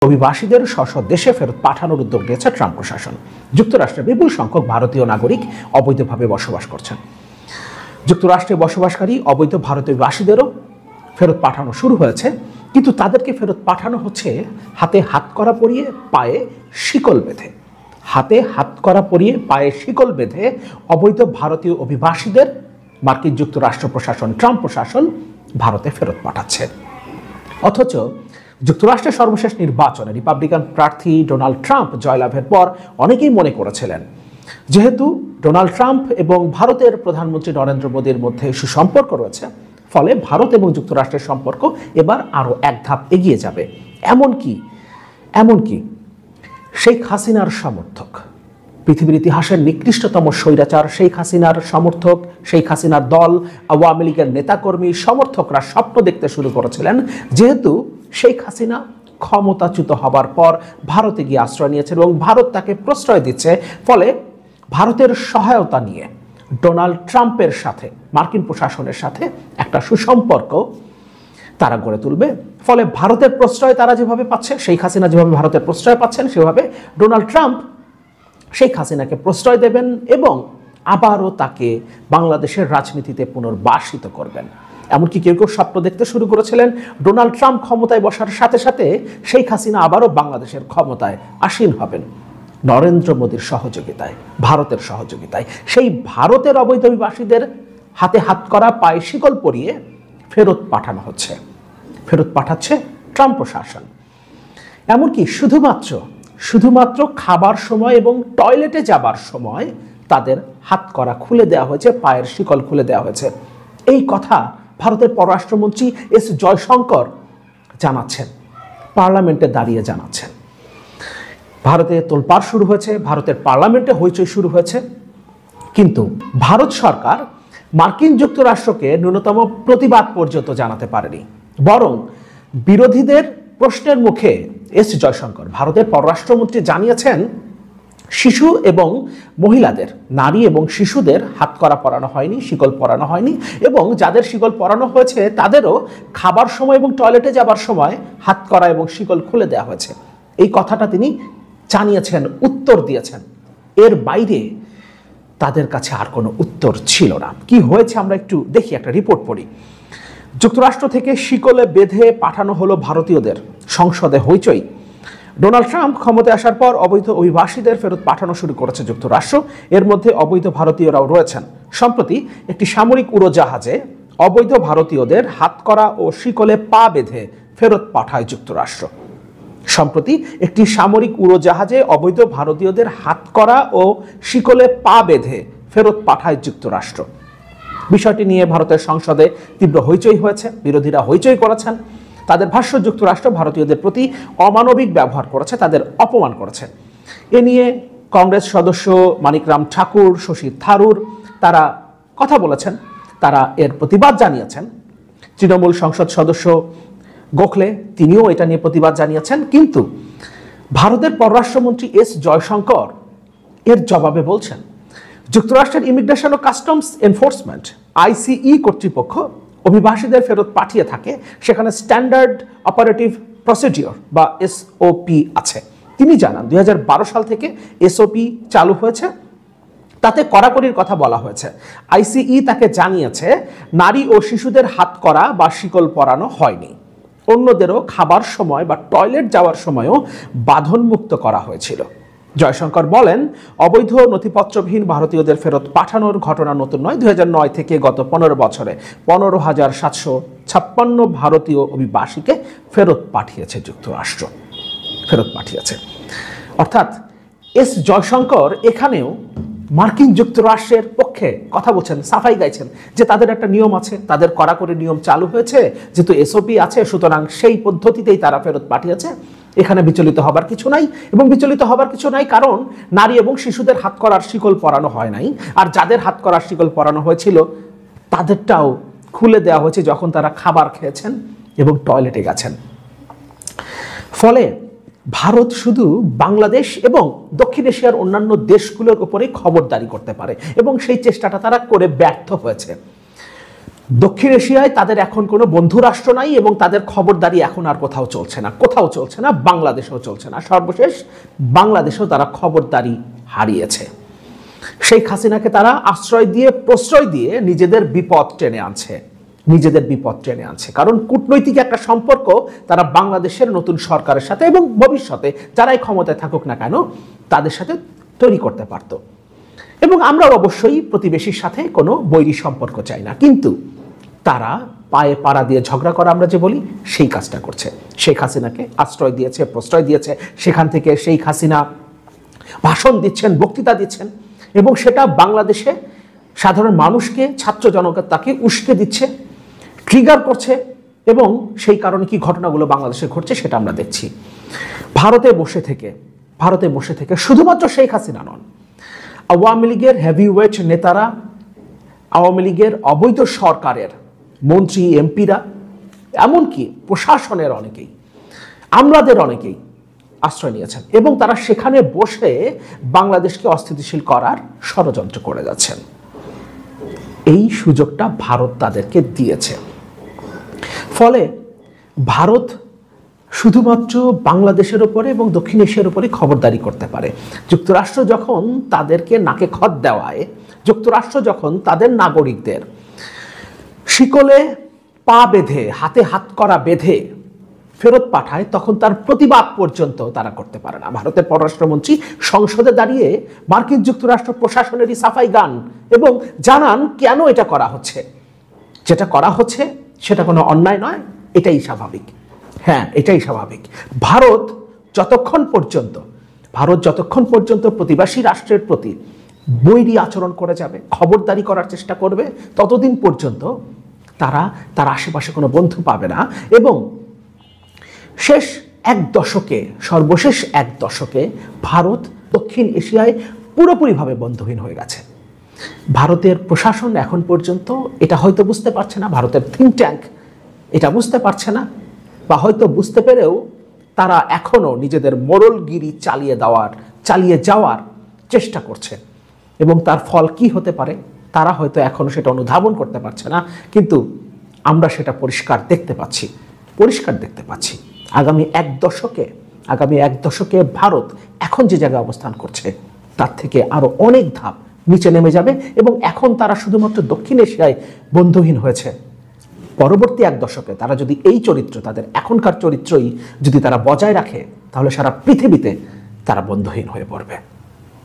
অভিবাসীদের স্ব দেশে ফেরত পাঠানোর উদ্যোগ নিয়েছে ট্রাম্প প্রশাসন। যুক্তরাষ্ট্রে বিপুল সংখ্যক ভারতীয় নাগরিক অবৈধভাবে বসবাস করছেন। যুক্তরাষ্ট্রে বসবাসকারী অবৈধ ভারতীয় অভিবাসীদেরও ফেরত পাঠানো শুরু হয়েছে, কিন্তু তাদেরকে ফেরত পাঠানো হচ্ছে হাতে হাতকড়া পরিয়ে পায়ে শিকল বেঁধে। হাতে হাতকড়া পরিয়ে পায়ে শিকল বেঁধে অবৈধ ভারতীয় অভিবাসীদের মার্কিন যুক্তরাষ্ট্র প্রশাসন, ট্রাম্প প্রশাসন ভারতে ফেরত পাঠাচ্ছে। অথচ যুক্তরাষ্ট্রের সর্বশেষ নির্বাচনে রিপাবলিকান প্রার্থী ডোনাল্ড ট্রাম্প জয়লাভের পর অনেকেই মনে করেছিলেন, যেহেতু ডোনাল্ড ট্রাম্প এবং ভারতের প্রধানমন্ত্রী নরেন্দ্র মোদীর মধ্যে সুসম্পর্ক রয়েছে, ফলে ভারত এবং যুক্তরাষ্ট্রের সম্পর্ক এবার আরও এক ধাপ এগিয়ে যাবে। এমনকি শেখ হাসিনার সমর্থক, পৃথিবীর ইতিহাসের নিকৃষ্টতম স্বৈরাচার শেখ হাসিনার সমর্থক, শেখ হাসিনার দল, আওয়ামী লীগের নেতাকর্মী, সমর্থকরা স্বপ্ন দেখতে শুরু করেছিলেন, যেহেতু শেখ হাসিনা ক্ষমতাচ্যুত হবার পর ভারতে গিয়ে আশ্রয় নিয়েছেন এবং ভারত তাকে প্রশ্রয় দিচ্ছে, ফলে ভারতের সহায়তা নিয়ে ডোনাল্ড ট্রাম্পের সাথে মার্কিন প্রশাসনের সাথে একটা সুসম্পর্ক তারা গড়ে তুলবে। ফলে ভারতের প্রশ্রয় তারা যেভাবে পাচ্ছে, শেখ হাসিনা যেভাবে ভারতের প্রশ্রয় পাচ্ছেন, সেভাবে ডোনাল্ড ট্রাম্প শেখ হাসিনাকে প্রশ্রয় দেবেন এবং আবারও তাকে বাংলাদেশের রাজনীতিতে পুনর্বাসিত করবেন। এমনকি কেউ কেউ স্বপ্ন দেখতে শুরু করেছিলেন ডোনাল্ড ট্রাম্প ক্ষমতায় বসার সাথে সাথে শেখ হাসিনা আবারও বাংলাদেশের ক্ষমতায় আসীন হবেন নরেন্দ্র মোদীর সহযোগিতায়, ভারতের সহযোগিতায়। সেই ভারতের অবৈধ অভিবাসীদের হাতে হাতকড়া পায়ে শিকল পরিয়ে ফেরত পাঠাচ্ছে ট্রাম্প প্রশাসন। এমনকি শুধুমাত্র খাবার সময় এবং টয়লেটে যাবার সময় তাদের হাতকড়া খুলে দেওয়া হয়েছে, পায়ের শিকল খুলে দেওয়া হয়েছে। এই কথা ভারতের পররাষ্ট্রমন্ত্রী এস জয়শঙ্কর জানাচ্ছেন, পার্লামেন্টে দাঁড়িয়ে জানাচ্ছেন। ভারতে তোলপাড় শুরু হয়েছে, ভারতের পার্লামেন্টে হইচই শুরু হয়েছে, কিন্তু ভারত সরকার মার্কিন যুক্তরাষ্ট্রকে ন্যূনতম প্রতিবাদ পর্যন্ত জানাতে পারেনি। বরং বিরোধীদের প্রশ্নের মুখে এস জয়শঙ্কর, ভারতের পররাষ্ট্রমন্ত্রী, জানিয়েছেন শিশু এবং মহিলাদের, নারী এবং শিশুদের হাতকড়া পরানো হয়নি, শিকল পরানো হয়নি, এবং যাদের শিকল পরানো হয়েছে তাদেরও খাবার সময় এবং টয়লেটে যাবার সময় হাতকড়া এবং শিকল খুলে দেওয়া হয়েছে। এই কথাটা তিনি জানিয়েছেন, উত্তর দিয়েছেন। এর বাইরে তাদের কাছে আর কোনো উত্তর ছিল না। কি হয়েছে আমরা একটু দেখি, একটা রিপোর্ট পড়ি। যুক্তরাষ্ট্র থেকে শিকলে বেঁধে পাঠানো হলো ভারতীয়দের, সংসদে হইচই। ডোনাল্ড ট্রাম্প ক্ষমতায় আসার পর অবৈধ অভিবাসীদের ফেরত পাঠানো শুরু করেছে যুক্তরাষ্ট্র। এর মধ্যে অবৈধ ভারতীয়রাও রয়েছেন। সম্প্রতি একটি সামরিক উড়োজাহাজে অবৈধ ভারতীয়দের হাতকড়া ও শিকলে পা বেঁধে ফেরত পাঠায় যুক্তরাষ্ট্র। সম্প্রতি একটি সামরিক উড়োজাহাজে অবৈধ ভারতীয়দের হাতকড়া ও শিকলে পা বেঁধে ফেরত পাঠায় যুক্তরাষ্ট্র। বিষয়টি নিয়ে ভারতের সংসদে তীব্র হইচই হয়েছে, বিরোধীরা হইচই করেছেন। তাদের ভাষ্য, যুক্তরাষ্ট্র ভারতীয়দের প্রতি অমানবিক ব্যবহার করেছে, তাদের অপমান করেছে। এ নিয়ে কংগ্রেস সদস্য মানিকরাম ঠাকুর, শশী থারুর তারা কথা বলেছেন, তারা এর প্রতিবাদ জানিয়েছেন। তৃণমূল সংসদ সদস্য গোখলে তিনিও এটা নিয়ে প্রতিবাদ জানিয়েছেন। কিন্তু ভারতের পররাষ্ট্রমন্ত্রী এস জয়শঙ্কর এর জবাবে বলছেন, যুক্তরাষ্ট্রের ইমিগ্রেশন ও কাস্টমস এনফোর্সমেন্ট আইসিই কর্তৃপক্ষ অভিবাসীদের ফেরত পাঠিয়ে থাকে, সেখানে স্ট্যান্ডার্ড অপারেটিভ প্রসিডিওর বা এসওপি আছে। তিনি জানান 2012 সাল থেকে এসওপি চালু হয়েছে, তাতে কড়াকড়ির কথা বলা হয়েছে। আইসিই তাকে জানিয়েছে নারী ও শিশুদের হাতকড়া বা শিকল পরানো হয়নি। অন্যদেরও খাবার সময় বা টয়লেট যাওয়ার সময়ও বাঁধনমুক্ত করা হয়েছিল। জয়শঙ্কর বলেন, অবৈধ নথিপত্রবিহীন ভারতীয়দের ফেরত পাঠানোর ঘটনা নতুন নয়। 2009 থেকে গত 15 বছরে 15,756 ভারতীয় অভিবাসীকে ফেরত পাঠিয়েছে যুক্তরাষ্ট্র, অর্থাৎ এস জয়শঙ্কর এখানেও মার্কিন যুক্তরাষ্ট্রের পক্ষে কথা বলছেন, সাফাই গাইছেন যে তাদের একটা নিয়ম আছে, তাদের কড়াকড়ি নিয়ম চালু হয়েছে, যেহেতু এসওপি আছে, সুতরাং সেই পদ্ধতিতেই তারা ফেরত পাঠিয়েছে। এখানে বিচলিত হবার কিছু নাই, এবং বিচলিত হবার কিছু নাই কারণ নারী এবং শিশুদের হাতকড়ার শিকল পরানো হয় নাই, আর যাদের হাতকড়ার শিকল পরানো হয়েছিল তাদেরটাও খুলে দেওয়া হয়েছে যখন তারা খাবার খেয়েছেন এবং টয়লেটে গেছেন। ফলে ভারত শুধু বাংলাদেশ এবং দক্ষিণ এশিয়ার অন্যান্য দেশগুলোর উপরে খবরদারি করতে পারে, এবং সেই চেষ্টাটা তারা করে ব্যর্থ হয়েছে। দক্ষিণ এশিয়ায় তাদের এখন কোনো বন্ধু রাষ্ট্র নাই এবং তাদের খবরদারি এখন আর কোথাও চলছে না, বাংলাদেশেও চলছে না। সর্বশেষ বাংলাদেশেও তারা খবরদারি হারিয়েছে। শেখ হাসিনাকে তারা আশ্রয় দিয়ে প্রশ্রয় দিয়ে নিজেদের বিপদ টেনে আনছে, কারণ কূটনৈতিক একটা সম্পর্ক তারা বাংলাদেশের নতুন সরকারের সাথে এবং ভবিষ্যতে যারাই ক্ষমতায় থাকুক না কেন তাদের সাথে তৈরি করতে পারত। এবং আমরা অবশ্যই প্রতিবেশীর সাথে কোনো বৈরী সম্পর্ক চাই না, কিন্তু তারা পায়ে পাড়া দিয়ে ঝগড়া করা আমরা যে বলি সেই কাজটা করছে। শেখ হাসিনাকে আশ্রয় দিয়েছে, প্রশ্রয় দিয়েছে, সেখান থেকে শেখ হাসিনা ভাষণ দিচ্ছেন, বক্তৃতা দিচ্ছেন, এবং সেটা বাংলাদেশে সাধারণ মানুষকে, ছাত্র জনতাকে উস্কে দিচ্ছে, ট্রিগার করছে, এবং সেই কারণে কি ঘটনাগুলো বাংলাদেশে ঘটছে সেটা আমরা দেখছি। ভারতে বসে থেকে শুধুমাত্র শেখ হাসিনা নন, আওয়ামী লীগের হেভিওয়েট নেতারা, আওয়ামী লীগের অবৈধ সরকারের মন্ত্রী, এমপিরা, এমনকি প্রশাসনের অনেকেই, আমলাদের অনেকেই আশ্রয় নিয়েছেন এবং তারা সেখানে বসে বাংলাদেশকে অস্থিতিশীল করার ষড়যন্ত্র করে যাচ্ছেন। এই সুযোগটা ভারত তাদেরকে দিয়েছে। ফলে ভারত শুধুমাত্র বাংলাদেশের উপরে এবং দক্ষিণ এশিয়ার উপরে খবরদারি করতে পারে। যুক্তরাষ্ট্র যখন তাদেরকে নাকে খত দেওয়ায়, যুক্তরাষ্ট্র যখন তাদের নাগরিকদের শিকলে পা বেঁধে, হাতে হাত করা বেঁধে ফেরত পাঠায়, তখন তার প্রতিবাদ পর্যন্ত তারা করতে পারে না। ভারতের পররাষ্ট্রমন্ত্রী সংসদে দাঁড়িয়ে মার্কিন যুক্তরাষ্ট্র প্রশাসনেরই সাফাই গান এবং জানান কেন এটা করা হচ্ছে। যেটা করা হচ্ছে সেটা কোনো অন্যায় নয়, এটাই স্বাভাবিক। হ্যাঁ, এটাই স্বাভাবিক। ভারত যতক্ষণ পর্যন্ত প্রতিবেশী রাষ্ট্রের প্রতি বৈরী আচরণ করে যাবে, খবরদারি করার চেষ্টা করবে, ততদিন পর্যন্ত তার আশেপাশে কোনো বন্ধু পাবে না। এবং সর্বশেষ এক দশকে ভারত দক্ষিণ এশিয়ায় পুরোপুরিভাবে বন্ধুহীন হয়ে গেছে। ভারতের প্রশাসন এখন পর্যন্ত এটা হয়তো বুঝতে পারছে না, ভারতের থিঙ্ক ট্যাঙ্ক এটা বুঝতে পারছে না, বা হয়তো বুঝতে পেরেও তারা এখনো নিজেদের মোড়লগিরি চালিয়ে যাওয়ার চেষ্টা করছে। এবং তার ফল কি হতে পারে তারা হয়তো এখনো সেটা অনুধাবন করতে পারছে না, কিন্তু আমরা সেটা পরিষ্কার দেখতে পাচ্ছি। আগামী এক দশকে ভারত এখন যে জায়গায় অবস্থান করছে তার থেকে আরো অনেক ধাপ নিচে নেমে যাবে। এবং এখন তারা শুধুমাত্র দক্ষিণ এশিয়ায় বন্ধুহীন হয়েছে, পরবর্তী এক দশকে তারা যদি এই চরিত্র, তাদের এখনকার চরিত্রই যদি তারা বজায় রাখে, তাহলে সারা পৃথিবীতে তারা বন্ধুহীন হয়ে পড়বে।